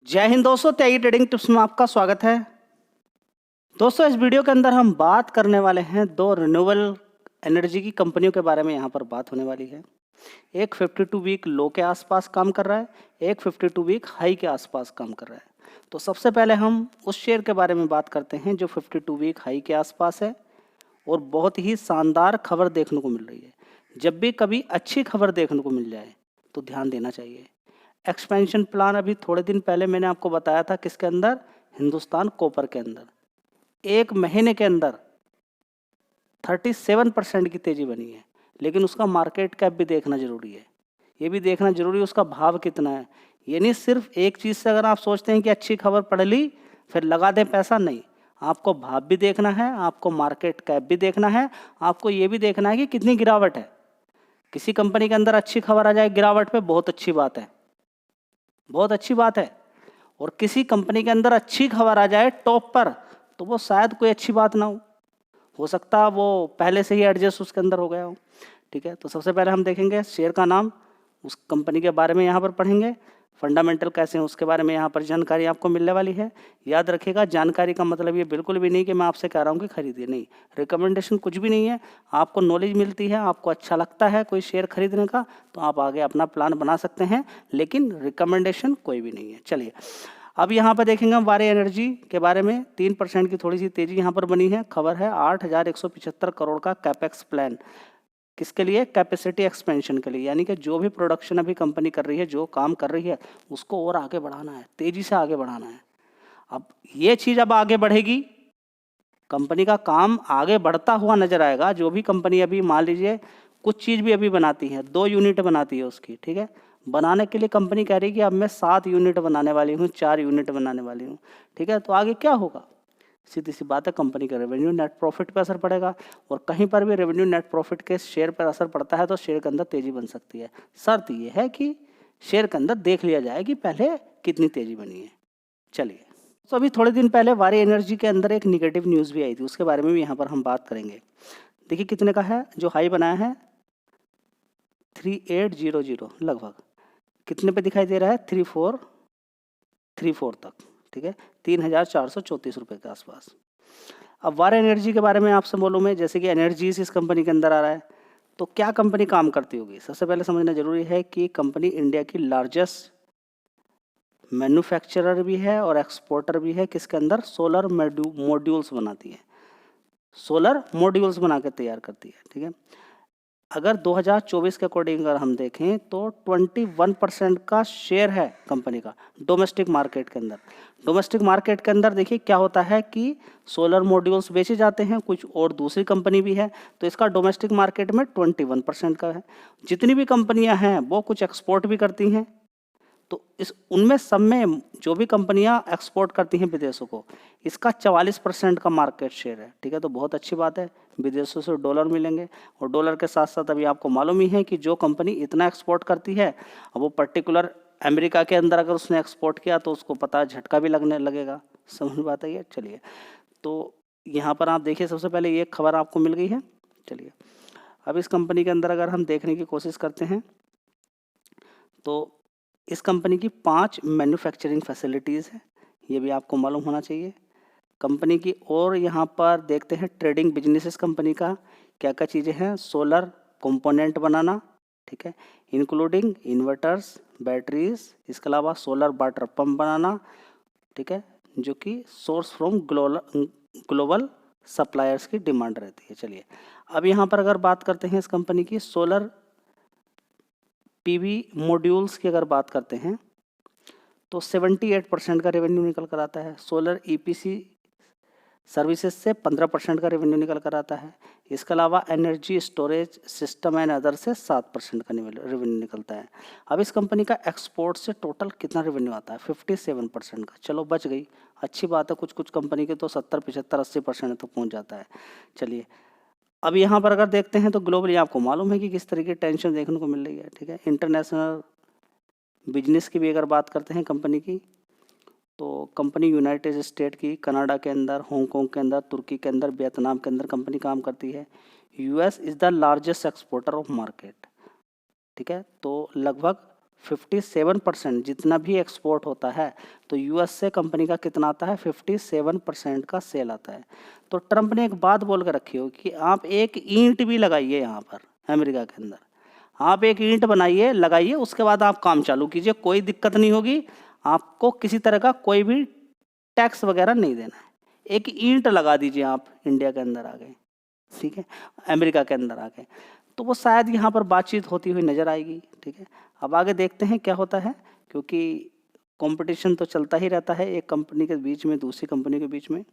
जय हिंद दोस्तों, त्यागी trading tips में आपका स्वागत है। दोस्तों, इस वीडियो के अंदर हम बात करने वाले हैं दो रिन्यूएबल एनर्जी की कंपनियों के बारे में। यहाँ पर बात होने वाली है। एक 52 वीक लो के आसपास काम कर रहा है, एक 52 वीक हाई के आसपास काम कर रहा है। तो सबसे पहले हम उस शेयर के बारे में बात करते हैं जो 52 वीक हाई के आसपास है और बहुत ही शानदार खबर देखने को मिल रही है। जब भी कभी अच्छी खबर देखने को मिल जाए तो ध्यान देना चाहिए। एक्सपेंशन प्लान अभी थोड़े दिन पहले मैंने आपको बताया था, किसके अंदर? हिंदुस्तान कॉपर के अंदर। एक महीने के अंदर 37% की तेजी बनी है, लेकिन उसका मार्केट कैप भी देखना जरूरी है। ये भी देखना जरूरी है उसका भाव कितना है। ये नहीं सिर्फ एक चीज़ से अगर आप सोचते हैं कि अच्छी खबर पढ़ ली फिर लगा दें पैसा, नहीं। आपको भाव भी देखना है, आपको मार्केट कैप भी देखना है, आपको ये भी देखना है कि कितनी गिरावट है। किसी कंपनी के अंदर अच्छी खबर आ जाए गिरावट पे, बहुत अच्छी बात है, बहुत अच्छी बात है। और किसी कंपनी के अंदर अच्छी खबर आ जाए टॉप पर तो वो शायद कोई अच्छी बात ना हो सकता है वो पहले से ही एडजस्ट उसके अंदर हो गया हो। ठीक है, तो सबसे पहले हम देखेंगे शेयर का नाम, उस कंपनी के बारे में यहाँ पर पढ़ेंगे, फंडामेंटल कैसे हैं उसके बारे में यहाँ पर जानकारी आपको मिलने वाली है। याद रखिएगा, जानकारी का मतलब ये बिल्कुल भी नहीं कि मैं आपसे कह रहा हूँ कि खरीदिए, नहीं। रिकमेंडेशन कुछ भी नहीं है। आपको नॉलेज मिलती है, आपको अच्छा लगता है कोई शेयर खरीदने का तो आप आगे अपना प्लान बना सकते हैं, लेकिन रिकमेंडेशन कोई भी नहीं है। चलिए, अब यहाँ पर देखेंगे हम वारे एनर्जी के बारे में। 3% की थोड़ी सी तेजी यहाँ पर बनी है। खबर है 8,175 करोड़ का कैपेक्स प्लान। किसके लिए? कैपेसिटी एक्सपेंशन के लिए, यानी कि जो भी प्रोडक्शन अभी कंपनी कर रही है, जो काम कर रही है उसको और आगे बढ़ाना है, तेजी से आगे बढ़ाना है। अब ये चीज़ अब आगे बढ़ेगी, कंपनी का काम आगे बढ़ता हुआ नजर आएगा। जो भी कंपनी अभी मान लीजिए कुछ चीज़ भी अभी बनाती है, 2 यूनिट बनाती है उसकी, ठीक है, बनाने के लिए कंपनी कह रही है कि अब मैं 7 यूनिट बनाने वाली हूँ, 4 यूनिट बनाने वाली हूँ। ठीक है, तो आगे क्या होगा? सीधी सी बात है, कंपनी का रेवेन्यू नेट प्रॉफिट पर असर पड़ेगा। और कहीं पर भी रेवेन्यू नेट प्रॉफिट के शेयर पर असर पड़ता है तो शेयर के अंदर तेजी बन सकती है। शर्त यह है कि शेयर के अंदर देख लिया जाए कि पहले कितनी तेजी बनी है। चलिए, तो अभी थोड़े दिन पहले वारी एनर्जी के अंदर एक निगेटिव न्यूज़ भी आई थी, उसके बारे में भी यहाँ पर हम बात करेंगे। देखिए कितने का है जो हाई बनाया है, 3800 लगभग। कितने पे दिखाई दे रहा है? 3434 तक। ठीक है, 3,434 रुपये के आसपास। अब वार एनर्जी के बारे में आपसे मालूम है, जैसे कि एनर्जीज इस कंपनी के अंदर आ रहा है, तो क्या कंपनी काम करती होगी? सबसे पहले समझना जरूरी है कि कंपनी इंडिया की लार्जेस्ट मैन्युफैक्चरर भी है और एक्सपोर्टर भी है। किसके अंदर? सोलर मॉड्यूल्स बनाती है, सोलर मॉड्यूल्स बना के तैयार करती है। ठीक है, अगर 2024 के अकॉर्डिंग अगर हम देखें तो 21% का शेयर है कंपनी का डोमेस्टिक मार्केट के अंदर। डोमेस्टिक मार्केट के अंदर देखिए क्या होता है कि सोलर मॉड्यूल्स बेचे जाते हैं, कुछ और दूसरी कंपनी भी है, तो इसका डोमेस्टिक मार्केट में 21% का है। जितनी भी कंपनियां हैं वो कुछ एक्सपोर्ट भी करती हैं, तो इस उनमें सब में जो भी कंपनियां एक्सपोर्ट करती हैं विदेशों को, इसका 44% का मार्केट शेयर है। ठीक है, तो बहुत अच्छी बात है, विदेशों से डॉलर मिलेंगे। और डॉलर के साथ साथ अभी आपको मालूम ही है कि जो कंपनी इतना एक्सपोर्ट करती है, अब वो पर्टिकुलर अमेरिका के अंदर अगर उसने एक्सपोर्ट किया तो उसको पता झटका भी लगने लगेगा। समझ में बात है ये? चलिए, तो यहाँ पर आप देखिए, सबसे पहले ये खबर आपको मिल गई है। चलिए, अब इस कंपनी के अंदर अगर हम देखने की कोशिश करते हैं तो इस कंपनी की 5 मैन्युफैक्चरिंग फैसिलिटीज़ हैं, ये भी आपको मालूम होना चाहिए कंपनी की। और यहाँ पर देखते हैं ट्रेडिंग बिजनेसेस कंपनी का क्या क्या चीज़ें हैं। सोलर कंपोनेंट बनाना, ठीक है, इंक्लूडिंग इन्वर्टर्स, बैटरीज, इसके अलावा सोलर वाटर पंप बनाना, ठीक है, जो कि सोर्स फ्रॉम ग्लोबल सप्लायर्स की डिमांड रहती है। चलिए, अब यहाँ पर अगर बात करते हैं इस कंपनी की सोलर पीवी मॉड्यूल्स की अगर बात करते हैं तो 78% का रेवेन्यू निकल कर आता है। सोलर ईपीसी सर्विसेज से 15% का रेवेन्यू निकल कर आता है। इसके अलावा energy storage system and other से 7% का रेवेन्यू निकलता है। अब इस कंपनी का एक्सपोर्ट से टोटल कितना रेवेन्यू आता है? 57% का। चलो बच गई, अच्छी बात है। कुछ कुछ कंपनी के तो 70, 75, 80% तक पहुँच जाता है। चलिए, अब यहाँ पर अगर देखते हैं तो ग्लोबली आपको मालूम है कि किस तरीके की टेंशन देखने को मिल रही है। ठीक है, इंटरनेशनल बिजनेस की भी अगर बात करते हैं कंपनी की, तो कंपनी यूनाइटेड स्टेट की, कनाडा के अंदर, हांगकांग के अंदर, तुर्की के अंदर, वियतनाम के अंदर कंपनी काम करती है। US is the largest exporter of market. ठीक है, तो लगभग 57% जितना भी एक्सपोर्ट होता है तो यूएस से कंपनी का कितना आता है, 57% का सेल आता है। तो ट्रंप ने एक बात बोल कर रखी हो कि आप एक ईंट भी लगाइए यहाँ पर अमेरिका के अंदर, आप एक ईंट बनाइए लगाइए, उसके बाद आप काम चालू कीजिए, कोई दिक्कत नहीं होगी, आपको किसी तरह का कोई भी टैक्स वगैरह नहीं देना है। एक ईंट लगा दीजिए आप इंडिया के अंदर आ गए, ठीक है, अमेरिका के अंदर आ गए, तो वो शायद यहाँ पर बातचीत होती हुई नज़र आएगी। ठीक है, अब आगे देखते हैं क्या होता है, क्योंकि कंपटीशन तो चलता ही रहता है एक कंपनी के बीच में दूसरी कंपनी के बीच में।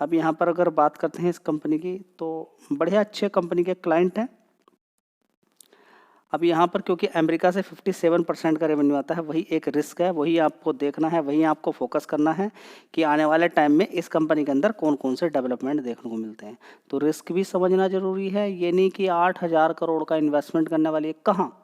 अब यहाँ पर अगर बात करते हैं इस कंपनी की, तो बढ़िया अच्छे कंपनी के क्लाइंट हैं। अब यहाँ पर क्योंकि अमेरिका से 57% का रेवेन्यू आता है, वही एक रिस्क है, वही आपको देखना है, वही आपको फोकस करना है कि आने वाले टाइम में इस कंपनी के अंदर कौन कौन से डेवलपमेंट देखने को मिलते हैं। तो रिस्क भी समझना जरूरी है, ये नहीं कि 8,000 करोड़ का इन्वेस्टमेंट करने वाली है कहाँ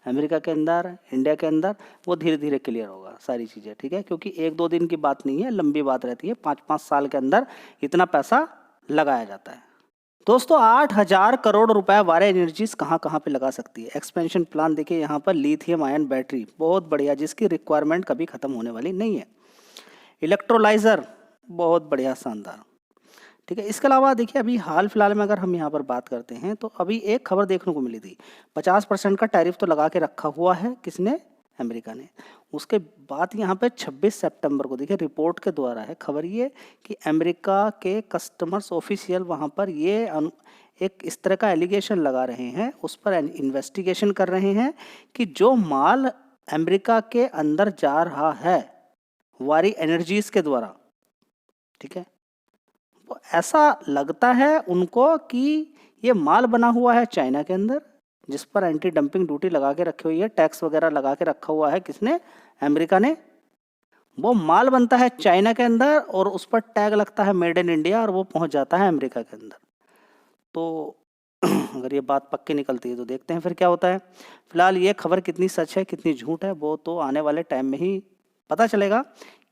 अमेरिका के अंदर, इंडिया के अंदर, वो धीरे धीरे क्लियर होगा सारी चीज़ें। ठीक है, क्योंकि 1-2 दिन की बात नहीं है, लंबी बात रहती है, 5-5 साल के अंदर इतना पैसा लगाया जाता है। दोस्तों 8,000 करोड़ रुपए वारे एनर्जीज कहाँ कहाँ पे लगा सकती है। एक्सपेंशन प्लान देखिए यहाँ पर, लिथियम आयन बैटरी बहुत बढ़िया, जिसकी रिक्वायरमेंट कभी ख़त्म होने वाली नहीं है। इलेक्ट्रोलाइज़र बहुत बढ़िया शानदार। ठीक है, इसके अलावा देखिए अभी हाल फिलहाल में अगर हम यहाँ पर बात करते हैं तो अभी एक खबर देखने को मिली थी, 50% का टैरिफ तो लगा के रखा हुआ है किसने, अमेरिका ने। उसके बाद यहाँ पे 26 सितंबर को देखिए रिपोर्ट के द्वारा है खबर ये कि अमेरिका के कस्टमर्स ऑफिशियल वहाँ पर ये एक इस तरह का एलिगेशन लगा रहे हैं, उस पर इन्वेस्टिगेशन कर रहे हैं कि जो माल अमेरिका के अंदर जा रहा है वारी एनर्जीज के द्वारा, ठीक है, वो ऐसा लगता है उनको कि ये माल बना हुआ है चाइना के अंदर, जिस पर एंटी डंपिंग ड्यूटी लगा के रखी हुई है, टैक्स वगैरह लगा के रखा हुआ है किसने, अमेरिका ने। वो माल बनता है चाइना के अंदर और उस पर टैग लगता है मेड इन इंडिया और वो पहुंच जाता है अमेरिका के अंदर। तो अगर ये बात पक्की निकलती है तो देखते हैं फिर क्या होता है। फिलहाल ये खबर कितनी सच है कितनी झूठ है वो तो आने वाले टाइम में ही पता चलेगा।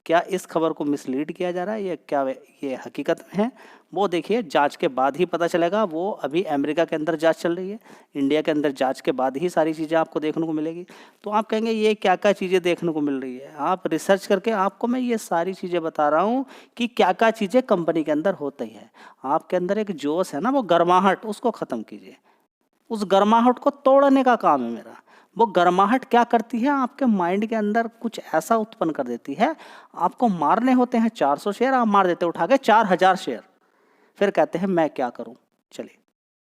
क्या इस खबर को मिसलीड किया जा रहा है या क्या ये हकीकत में है, वो देखिए जांच के बाद ही पता चलेगा। वो अभी अमेरिका के अंदर जांच चल रही है, इंडिया के अंदर जांच के बाद ही सारी चीज़ें आपको देखने को मिलेगी। तो आप कहेंगे ये क्या क्या चीज़ें देखने को मिल रही है, आप रिसर्च करके आपको मैं ये सारी चीज़ें बता रहा हूँ कि क्या क्या चीज़ें कंपनी के अंदर होती है। आपके अंदर एक जोश है ना, वो गर्माहट, उसको ख़त्म कीजिए। उस गर्माहट को तोड़ने का काम है मेरा। वो गर्माहट क्या करती है, आपके माइंड के अंदर कुछ ऐसा उत्पन्न कर देती है, आपको मारने होते हैं 400 शेयर, आप मार देते उठा के 4,000 शेयर, फिर कहते हैं मैं क्या करूं। चलिए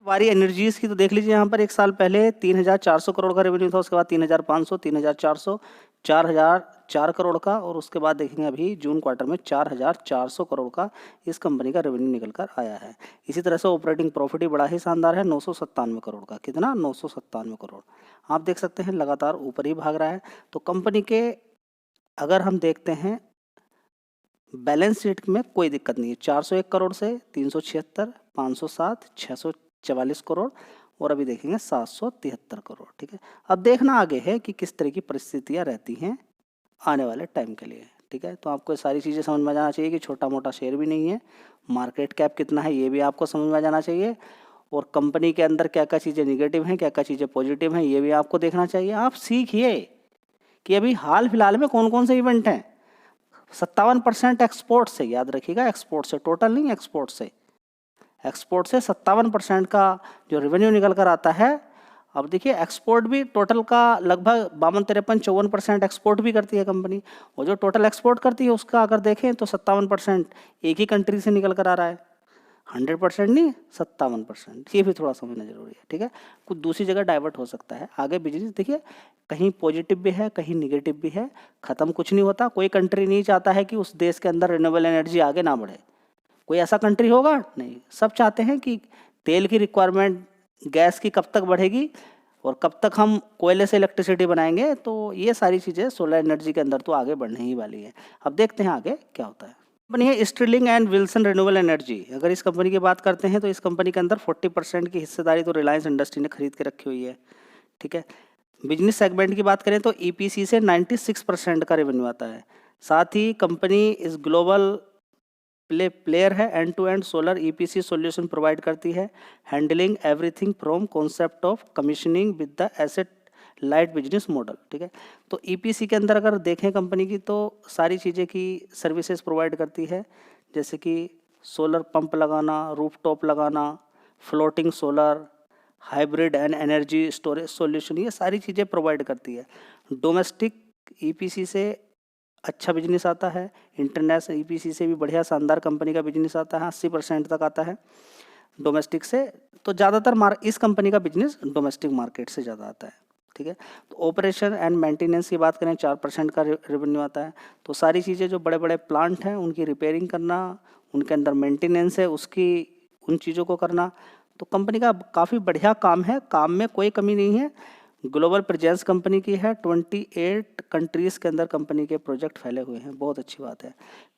वारी एनर्जीज की तो देख लीजिए, यहाँ पर एक साल पहले 3,400 करोड़ का रेवेन्यू था, उसके बाद 3,500, 3,400, 4,004 करोड़ का, और उसके बाद देखेंगे अभी जून क्वार्टर में 4,400 करोड़ का इस कंपनी का रेवेन्यू निकल कर आया है। इसी तरह से ऑपरेटिंग प्रॉफिट ही बड़ा ही शानदार है, 997 करोड़ का। कितना, 997 करोड़। आप देख सकते हैं लगातार ऊपर ही भाग रहा है। तो कंपनी के अगर हम देखते हैं बैलेंस शीट में कोई दिक्कत नहीं है, 401 करोड़ से 376, 507, 644 करोड़ और अभी देखेंगे 773 करोड़। ठीक है, अब देखना आगे है कि किस तरह की परिस्थितियां रहती हैं आने वाले टाइम के लिए। ठीक है, तो आपको सारी चीज़ें समझ में जाना चाहिए कि छोटा मोटा शेयर भी नहीं है, मार्केट कैप कितना है ये भी आपको समझ में जाना चाहिए, और कंपनी के अंदर क्या क्या चीज़ें निगेटिव हैं क्या क्या चीज़ें पॉजिटिव हैं ये भी आपको देखना चाहिए। आप सीखिए कि अभी हाल फिलहाल में कौन कौन से इवेंट हैं। 57% एक्सपोर्ट से, याद रखिएगा, एक्सपोर्ट से, टोटल नहीं, एक्सपोर्ट से। एक्सपोर्ट से 57% का जो रेवेन्यू निकल कर आता है। अब देखिए एक्सपोर्ट भी टोटल का लगभग 52, 53, 54% एक्सपोर्ट भी करती है कंपनी, और जो टोटल एक्सपोर्ट करती है उसका अगर देखें तो 57% एक ही कंट्री से निकल कर आ रहा है, 100% नहीं, 57%। ये भी थोड़ा समझना जरूरी है। ठीक है, कुछ दूसरी जगह डाइवर्ट हो सकता है। आगे बिजनेस देखिए कहीं पॉजिटिव भी है कहीं निगेटिव भी है, ख़त्म कुछ नहीं होता। कोई कंट्री नहीं चाहता है कि उस देश के अंदर रिन्यूएबल एनर्जी आगे ना बढ़े, कोई ऐसा कंट्री होगा नहीं। सब चाहते हैं कि तेल की रिक्वायरमेंट, गैस की कब तक बढ़ेगी और कब तक हम कोयले से इलेक्ट्रिसिटी बनाएंगे। तो ये सारी चीज़ें सोलर एनर्जी के अंदर तो आगे बढ़ने ही वाली है। अब देखते हैं आगे क्या होता है। कंपनी है Sterling and Wilson Renewable Energy. अगर इस कंपनी की बात करते हैं तो इस कंपनी के अंदर 40% की हिस्सेदारी तो रिलायंस इंडस्ट्री ने खरीद के रखी हुई है। ठीक है, बिजनेस सेगमेंट की बात करें तो ईपीसी से 96% का रेवेन्यू आता है। साथ ही कंपनी इस ग्लोबल प्लेयर है, end to end solar EPC solution provide करती है, handling everything from concept of commissioning with the asset light business model, ठीक है। तो ईपीसी के अंदर अगर देखें कंपनी की तो सारी चीज़ें की सर्विसेज प्रोवाइड करती है, जैसे कि सोलर पंप लगाना, रूफटॉप लगाना, floating solar, hybrid and energy storage solution, ये सारी चीज़ें प्रोवाइड करती है। डोमेस्टिक ईपीसी से अच्छा बिजनेस आता है, इंटरनेशनल ईपीसी से भी बढ़िया शानदार कंपनी का बिजनेस आता है, 80% तक आता है डोमेस्टिक से। तो ज़्यादातर इस कंपनी का बिजनेस डोमेस्टिक मार्केट से ज़्यादा आता है, ठीक है। तो ऑपरेशन एंड मेंटेनेंस की बात करें 4% का रेवेन्यू आता है। तो सारी चीज़ें जो बड़े बड़े प्लांट हैं उनकी रिपेयरिंग करना, उनके अंदर मेंटेनेंस है उसकी, उन चीज़ों को करना, तो कंपनी का काफ़ी बढ़िया काम है, काम में कोई कमी नहीं है। ग्लोबल प्रेजेंस कंपनी की है, 28 कंट्रीज़ के अंदर कंपनी के प्रोजेक्ट फैले हुए हैं, बहुत अच्छी बात है।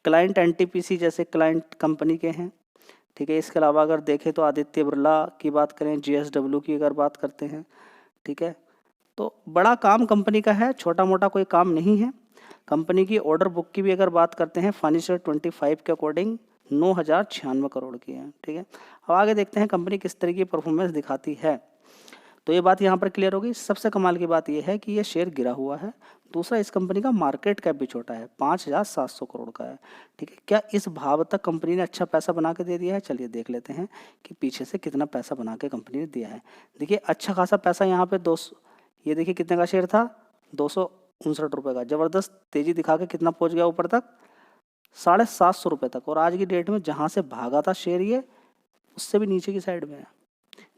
क्लाइंट एनटीपीसी जैसे क्लाइंट कंपनी के हैं, ठीक है। इसके अलावा अगर देखें तो आदित्य बिरला की बात करें, जीएसडब्ल्यू की अगर बात करते हैं, ठीक है। तो बड़ा काम कंपनी का है, छोटा मोटा कोई काम नहीं है। कंपनी की ऑर्डर बुक की भी अगर बात करते हैं फाइनेंशियल 25 के अकॉर्डिंग 9,096 करोड़ की है, ठीक है। अब आगे देखते हैं कंपनी किस तरह की परफॉर्मेंस दिखाती है। तो ये बात यहाँ पर क्लियर होगी। सबसे कमाल की बात यह है कि ये शेयर गिरा हुआ है। दूसरा, इस कंपनी का मार्केट कैप भी छोटा है, 5,700 करोड़ का है, ठीक है। क्या इस भाव तक कंपनी ने अच्छा पैसा बना के दे दिया है? चलिए देख लेते हैं कि पीछे से कितना पैसा बना के कंपनी ने दिया है। देखिए अच्छा खासा पैसा यहाँ पे 200, ये देखिए कितने का शेयर था, 259 रुपये का। ज़बरदस्त तेज़ी दिखा के कितना पहुँच गया ऊपर तक, 750 रुपये तक। और आज की डेट में जहाँ से भागा था शेयर ये उससे भी नीचे की साइड में है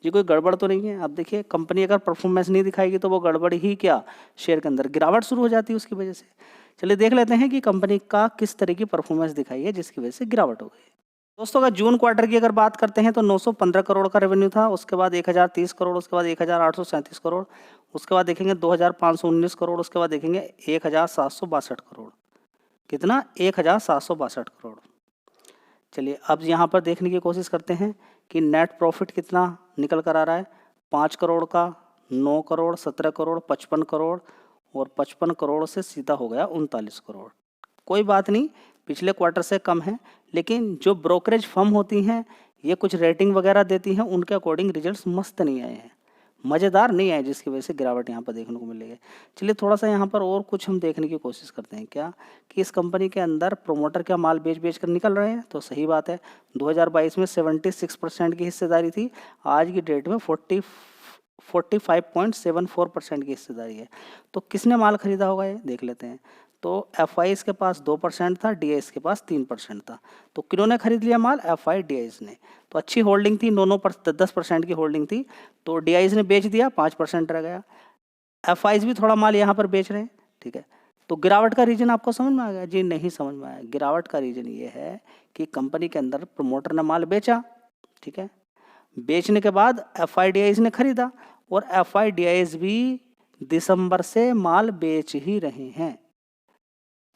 जी। कोई गड़बड़ तो नहीं है? अब देखिए कंपनी अगर परफॉर्मेंस नहीं दिखाएगी तो वो गड़बड़ ही क्या, शेयर के अंदर गिरावट शुरू हो जाती है उसकी वजह से। चलिए देख लेते हैं कि कंपनी का किस तरह की परफॉर्मेंस दिखाई है जिसकी वजह से गिरावट हो गई। दोस्तों अगर जून क्वार्टर की अगर बात करते हैं तो 915 करोड़ का रेवेन्यू था, उसके बाद 1030 करोड़, उसके बाद 1837 करोड़, उसके बाद देखेंगे 2519 करोड़, उसके बाद देखेंगे 1762 करोड़। कितना? 1762 करोड़। चलिए अब यहाँ पर देखने की कोशिश करते हैं कि नेट प्रॉफिट कितना निकल कर आ रहा है। 5 करोड़ का, 9 करोड़, 17 करोड़, 55 करोड़, और 55 करोड़ से सीधा हो गया 39 करोड़। कोई बात नहीं, पिछले क्वार्टर से कम है, लेकिन जो ब्रोकरेज फर्म होती हैं ये कुछ रेटिंग वगैरह देती हैं, उनके अकॉर्डिंग रिजल्ट्स मस्त नहीं आए हैं, मज़ेदार नहीं आए, जिसकी वजह से गिरावट यहाँ पर देखने को मिलेगी। चलिए थोड़ा सा यहाँ पर और कुछ हम देखने की कोशिश करते हैं क्या, कि इस कंपनी के अंदर प्रोमोटर क्या माल बेच कर निकल रहे हैं। तो सही बात है, 2022 में 76% की हिस्सेदारी थी, आज की डेट में 45.74% की हिस्सेदारी है। तो किसने माल खरीदा होगा ये देख लेते हैं। तो एफ के पास 2% था, डी के पास 3% था। तो किन्होंने खरीद लिया माल? एफ ने। तो अच्छी होल्डिंग थी, 10% की होल्डिंग थी, तो डी ने बेच दिया, 5% रह गया। एफ भी थोड़ा माल यहाँ पर बेच रहे हैं, ठीक है। तो गिरावट का रीजन आपको समझ में आ गया? जी नहीं समझ में आया। गिरावट का रीजन ये है कि कंपनी के अंदर प्रमोटर ने माल बेचा, ठीक है। बेचने के बाद एफ ने खरीदा, और एफ भी दिसंबर से माल बेच ही रहे हैं,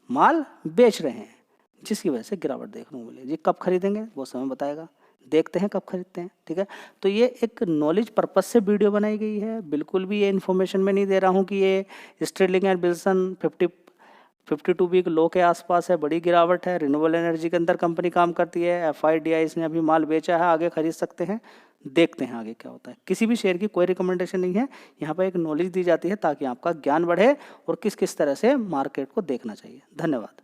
माल बेच रहे हैं, जिसकी वजह से गिरावट देखने को मिली। जी कब खरीदेंगे वो समय बताएगा, देखते हैं कब खरीदते हैं, ठीक है। तो ये एक नॉलेज पर्पस से वीडियो बनाई गई है, बिल्कुल भी ये इन्फॉर्मेशन में नहीं दे रहा हूँ कि ये Sterling and Wilson 52 week low के आसपास है, बड़ी गिरावट है, रिन्यूएबल एनर्जी के अंदर कंपनी काम करती है, एफ ने अभी माल बेचा है, आगे खरीद सकते हैं, देखते हैं आगे क्या होता है। किसी भी शेयर की कोई रिकमेंडेशन नहीं है, यहाँ पर एक नॉलेज दी जाती है ताकि आपका ज्ञान बढ़े और किस किस तरह से मार्केट को देखना चाहिए। धन्यवाद।